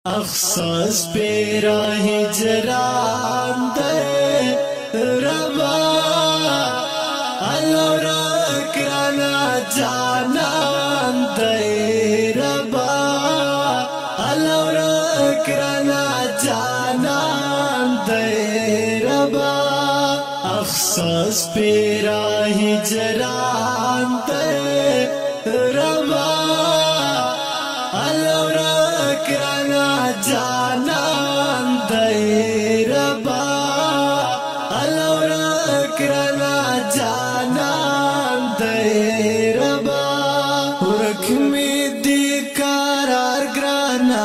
अफसोस पे राहे जरान दे रबा अलौरा कराना जानान दे रबा अलौरा कराना जानान दे रबा अफसोस पे राहे जरान दे रबा अलौरा कराना जानान दे रबा अलौरा कराना जानान दे रबा रख में दी करार ग्राना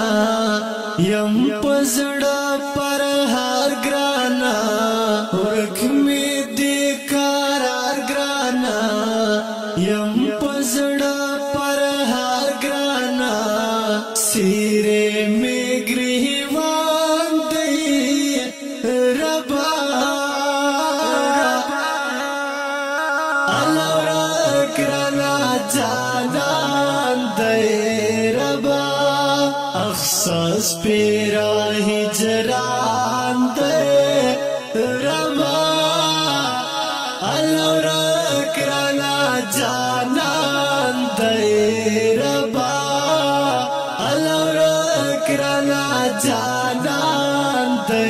यम पजड़ा पर हार ग्राना रख में दी करार ग्राना यम पजड़ा पर हार ग्राना सिरे में गृहवान दे रबा अलौरा कराना जानान दे रबा अफसोस पे राहे जरान दे रबा अलौरा कराना जानान दे रबा अलौरा कराना जानान दे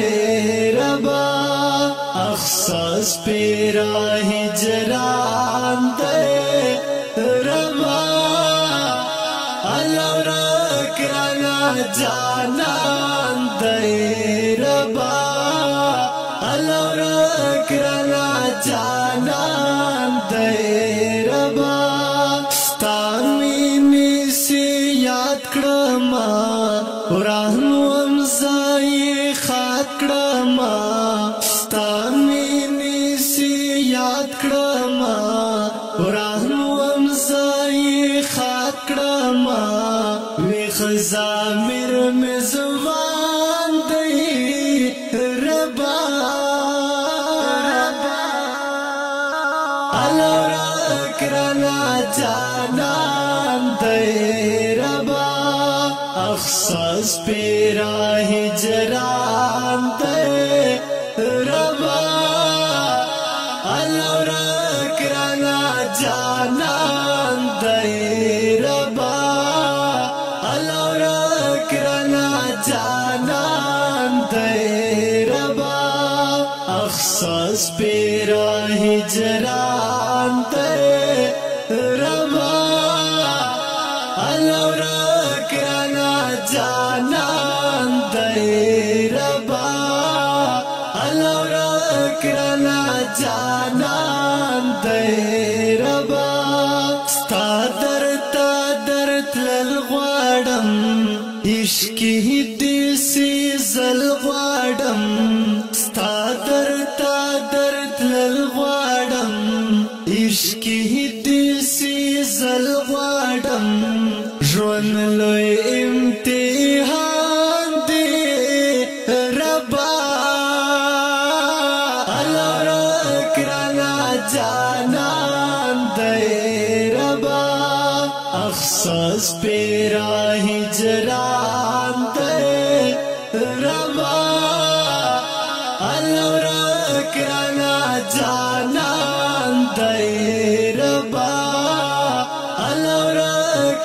रबा अफसोस पे राहे जरान दे रबा अलौरा कराना जानान दे रबा अलौरा कराना जानान दे रबा तामीनी से याद क्रमा राहनुम जाये खात क्रमा तामीनी से याद क्रमा राहनुम जाये खात क्रमा वे खजामिर में जुबान दे रबा अलौरा कराना जानान दे रबा अफसोस पे राहे जरान दे रबा अलौरा कराना जानान दे रबा अलौरा कराना जानान दे रबा अफसोस पे राहे जरान दे रबा अलौरा कराना जानान दे रबा अलौरा कराना जानान दे रबा तादर लल ग़वाडम इश्की दिसी जल ग़वाडम तादर लल ग़वाडम इश्की दिसी जल ग़वाडम ژوند لوی امتحان دے ربا अलौरा कराना जानान दे रबा अफसोस पे राहे जरान दे रबा अलौरा कराना जानान दे रबा अलौरा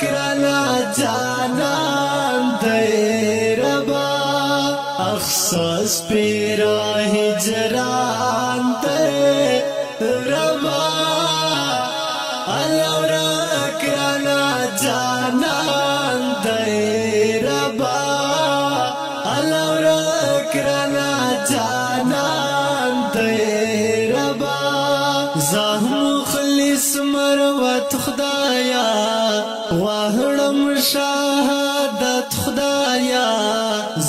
कराना जानान दे रबा अफसोस पे राहे जरान दे रबा अलौरा कराना जानान दे रबा अलौरा कराना जानान दे रबा ज़ाहु मुखलिस मरवत खुदाया वाहड़म शहादत खुदाया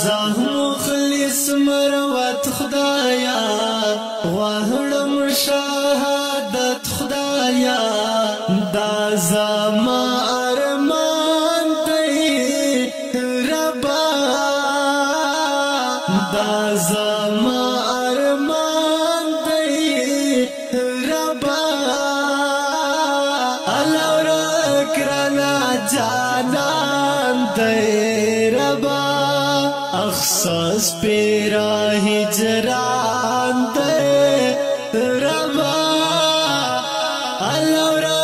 ज़ाहु मुखलिस मरवत खुदाया वाहड़म शहादत खुदाया दाज़मा अरमान दे रबा दाज़मा अरमान दे रबा अलौरा कराना जानान दे रबा اخصاص پیرا ہجران دے ربا الورا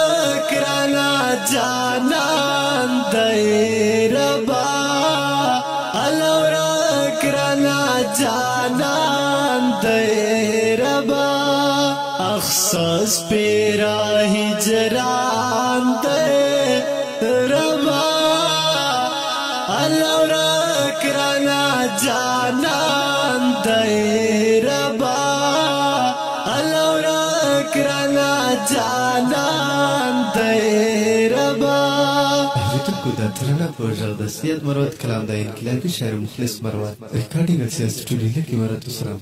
کرانا جانان دے ربا الورا کرانا جانان دے ربا اخصاص پیرا ہجران دے ربا الورا کرانا جانان دے ربا الورا کرانا جانان دے ربا کو دا ترنا پروژه د سید مروت کلام د انقلابي شاعر مخلص مروت ریکارډینګ اساس سټوډیو کې مرته سره